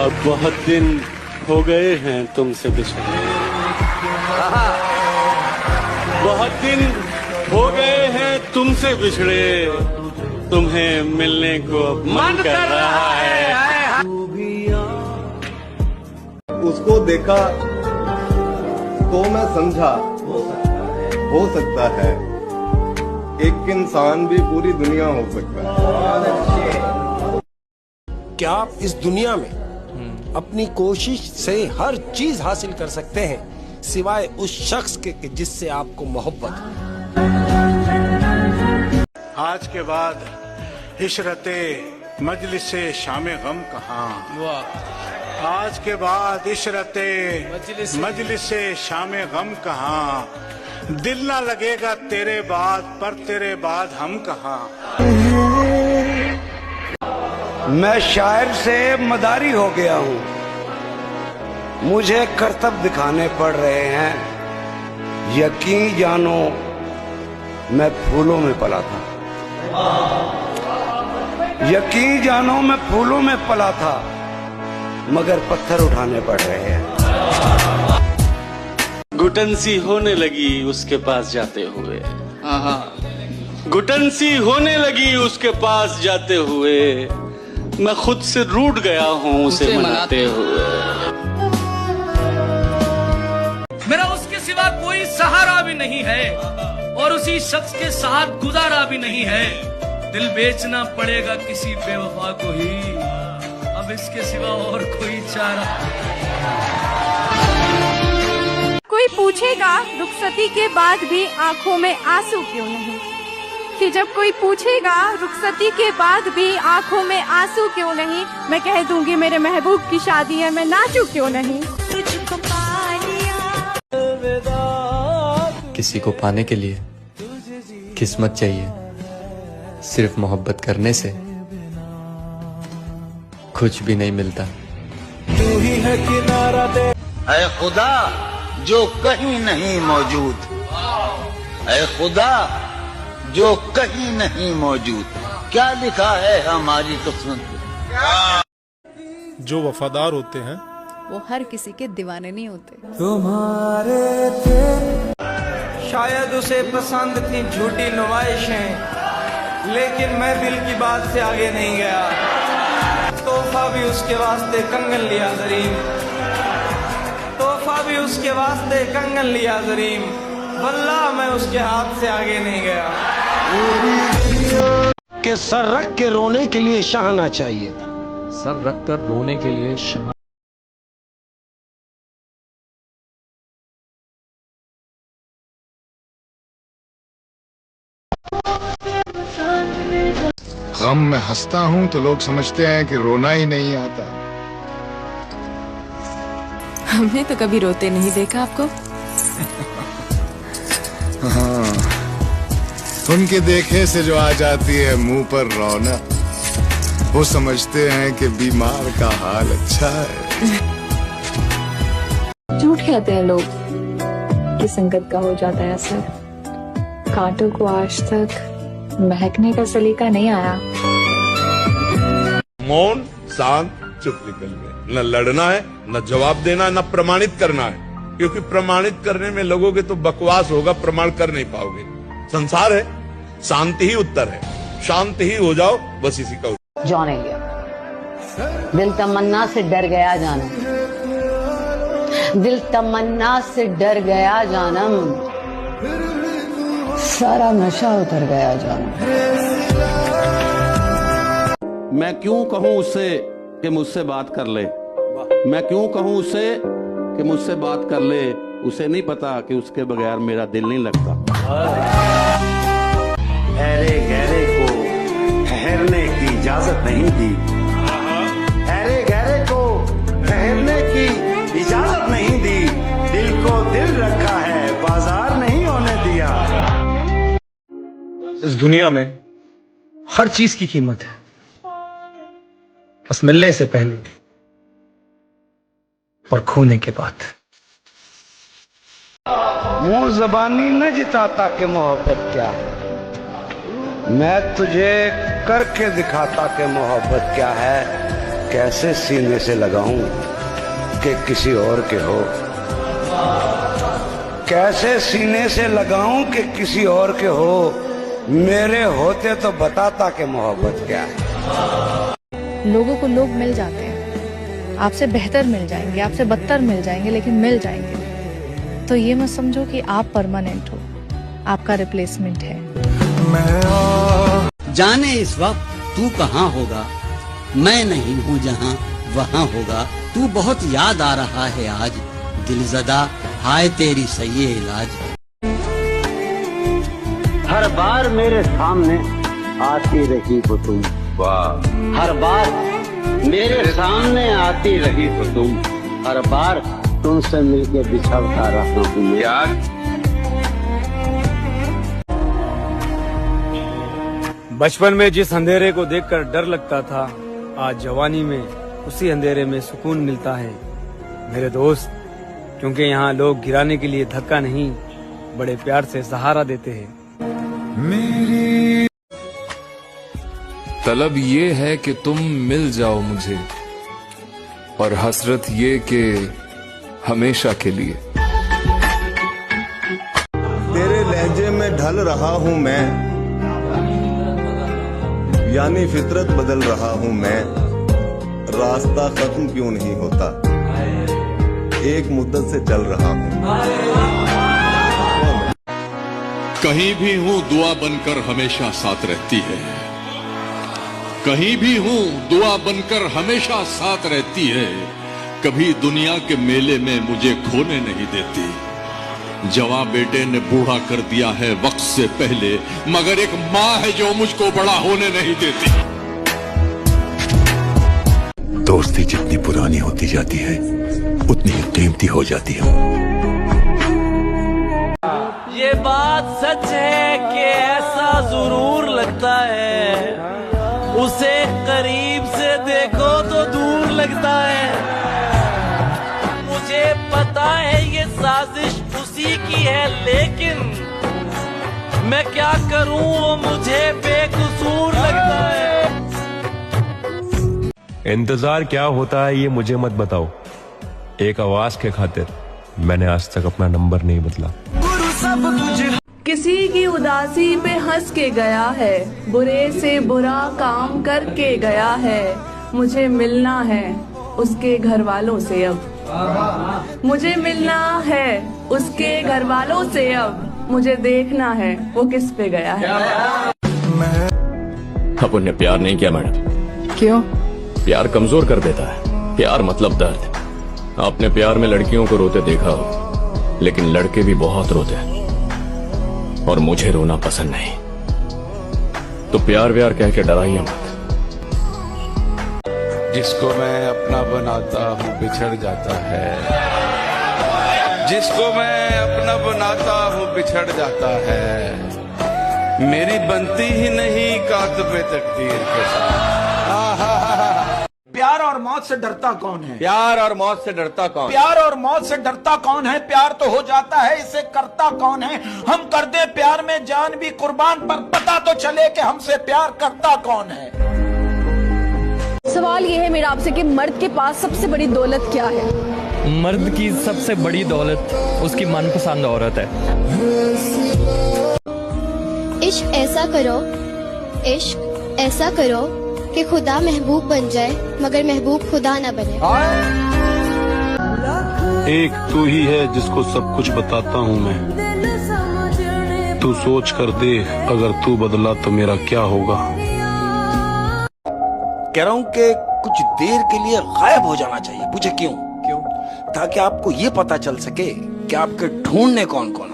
और बहुत दिन हो गए हैं तुमसे बिछड़े, बहुत दिन हो गए हैं तुमसे बिछड़े, तुम्हें मिलने को अब मन कर रहा है। उसको देखा तो मैं समझा, हो सकता है एक इंसान भी पूरी दुनिया हो सकता है। क्या आप इस दुनिया में अपनी कोशिश से हर चीज हासिल कर सकते हैं सिवाय उस शख्स के जिससे आपको मोहब्बत हो? आज के बाद इशरते मजलिसे शामे गम कहाँ, आज के बाद इशरते मजलिसे शामे गम कहाँ, दिल ना लगेगा तेरे बाद पर तेरे बाद हम कहाँ। मैं शायर से मदारी हो गया हूँ, मुझे करतब दिखाने पड़ रहे हैं। यकीन जानो मैं फूलों में पला था, यकीन जानो मैं फूलों में पला था, मगर पत्थर उठाने पड़ रहे हैं। घुटन सी होने लगी उसके पास जाते हुए, घुटन सी होने लगी उसके पास जाते हुए, मैं खुद से रूठ गया हूँ उसे मनाते हुए। मेरा उसके सिवा कोई सहारा भी नहीं है और उसी शख्स के साथ गुजारा भी नहीं है। दिल बेचना पड़ेगा किसी बेवफा को ही, अब इसके सिवा और कोई चारा। कोई पूछेगा रुखसती के बाद भी आंखों में आंसू क्यों नहीं, कि जब कोई पूछेगा रुखसती के बाद भी आंखों में आंसू क्यों नहीं, मैं कह दूंगी मेरे महबूब की शादी है, मैं नाचूं क्यों नहीं। किसी को पाने के लिए किस्मत चाहिए, सिर्फ मोहब्बत करने से कुछ भी नहीं मिलता। तू ही है किनारा दे ऐ खुदा जो कहीं नहीं मौजूद, ऐ खुदा जो कहीं नहीं मौजूद, क्या लिखा है हमारी किस्मत में। जो वफादार होते हैं वो हर किसी के दीवाने नहीं होते। तुम्हारे थे शायद उसे पसंद थी झूठी नुमाइशें, लेकिन मैं दिल की बात से आगे नहीं गया। तोहफा भी उसके वास्ते कंगन लिया जरीम, तोहफा भी उसके वास्ते कंगन लिया जरीम, वल्लाह मैं उसके हाथ से आगे नहीं गया। के सर रख के रोने के लिए शाहना चाहिए, सर रख कर रोने के लिए शाह। गम में हंसता हूँ तो लोग समझते हैं कि रोना ही नहीं आता। हमने तो कभी रोते नहीं देखा आपको। हाँ, उनके देखे से जो आ जाती है मुंह पर रौनक, वो समझते हैं कि बीमार का हाल अच्छा है। झूठ कहते हैं लोग कि संगत का हो जाता है असर, कांटों को आज तक महकने का सलीका नहीं आया। मौन शांत चुप निकल गए। न लड़ना है, न जवाब देना, न प्रमाणित करना है, क्योंकि प्रमाणित करने में लगोगे तो बकवास होगा, प्रमाण कर नहीं पाओगे। संसार है, शांति ही उत्तर है, शांति ही हो जाओ, बस इसी का उत्तर। जॉन एलियट, दिल तमन्ना से डर गया जानम, दिल तमन्ना से डर गया जानम, सारा नशा उतर गया जानम। मैं क्यों कहूँ उससे कि मुझसे बात कर ले, मैं क्यों कहूँ उससे कि मुझसे बात कर ले, उसे नहीं पता कि उसके बगैर मेरा दिल नहीं लगता। अरे गहरे को ठहरने की इजाजत नहीं दी, अरे गहरे को ठहरने की इजाजत नहीं दी, दिल को दिल रखा है, बाजार नहीं होने दिया। इस दुनिया में हर चीज की कीमत है, बस मिलने से पहले और खोने के बाद। मुंह जबानी न जिताता कि मोहब्बत क्या है, मैं तुझे करके दिखाता कि मोहब्बत क्या है। कैसे सीने से लगाऊं कि किसी और के हो, कैसे सीने से लगाऊं कि किसी और के हो, मेरे होते तो बताता कि मोहब्बत क्या है। लोगों को लोग मिल जाते हैं, आपसे बेहतर मिल जाएंगे, आपसे बदतर मिल जाएंगे, लेकिन मिल जाएंगे। तो ये मत समझो कि आप परमानेंट हो, आपका रिप्लेसमेंट है। जाने इस वक्त तू कहाँ होगा, मैं नहीं हूँ जहाँ वहाँ होगा। तू बहुत याद आ रहा है आज, दिलज़दा हाय तेरी सही इलाज। हर बार मेरे सामने आती रही हो तुम, वाह। हर बार मेरे सामने आती रही हो तुम, हर बार तुमसे मिलके बिछड़ता रहा हूँ यार। बचपन में जिस अंधेरे को देखकर डर लगता था, आज जवानी में उसी अंधेरे में सुकून मिलता है मेरे दोस्त। क्योंकि यहाँ लोग गिराने के लिए धक्का नहीं, बड़े प्यार से सहारा देते हैं। मेरी तलब ये है कि तुम मिल जाओ मुझे, और हसरत ये कि हमेशा के लिए। तेरे लहजे में ढल रहा हूँ मैं, यानी फितरत बदल रहा हूँ मैं। रास्ता खत्म क्यों नहीं होता, एक मुद्दत से चल रहा हूँ। कहीं भी हूँ दुआ बनकर हमेशा साथ रहती है, कहीं भी हूँ दुआ बनकर हमेशा साथ रहती है। कभी दुनिया के मेले में मुझे खोने नहीं देती। जवां बेटे ने बूढ़ा कर दिया है वक्त से पहले, मगर एक माँ है जो मुझको बड़ा होने नहीं देती। दोस्ती जितनी पुरानी होती जाती है उतनी ही कीमती हो जाती है। ये बात सच है कि ऐसा जरूर लगता है, उसे करीब से देखो तो दूर लगता है। मुझे पता है ये साजिश उसी की है, लेकिन मैं क्या करूं वो मुझे बेकसूर लगता है। इंतजार क्या होता है ये मुझे मत बताओ, एक आवाज के खातिर मैंने आज तक अपना नंबर नहीं बदला। किसी की उदासी पे हंस के गया है, बुरे से बुरा काम करके गया है। मुझे मिलना है उसके घर वालों से अब, मुझे मिलना है उसके घर वालों से अब। मुझे देखना है वो किस पे गया है। अपन प्यार नहीं किया मैडम। क्यों? प्यार कमजोर कर देता है। प्यार मतलब दर्द। आपने प्यार में लड़कियों को रोते देखा हो, लेकिन लड़के भी बहुत रोते हैं, और मुझे रोना पसंद नहीं। तो प्यार व्यार कह के डराइए मत। जिसको मैं अपना बनाता हूँ बिछड़ जाता है, जिसको मैं अपना बनाता हूँ बिछड़ जाता है। मेरी बनती ही नहीं कातबे तकदीर के साथ। प्यार और मौत से डरता कौन है? प्यार और मौत से डरता कौन? प्यार और मौत से डरता कौन है? प्यार तो हो जाता है, इसे करता कौन है? हम कर दे प्यार में जान भी कुर्बान, पर पता तो चले कि हमसे प्यार करता कौन है। सवाल ये है मेरा आपसे कि मर्द के पास सबसे बड़ी दौलत क्या है? मर्द की सबसे बड़ी दौलत उसकी मनपसंद औरत है। इश्क ऐसा करो, इश्क ऐसा करो कि खुदा महबूब बन जाए, मगर महबूब खुदा ना बने। एक तू ही है जिसको सब कुछ बताता हूँ मैं। तू सोच कर देख, अगर तू बदला तो मेरा क्या होगा। कह रहा हूँ कि कुछ देर के लिए गायब हो जाना चाहिए। पूछे क्यों? ताकि आपको ये पता चल सके कि आपके ढूंढने कौन कौन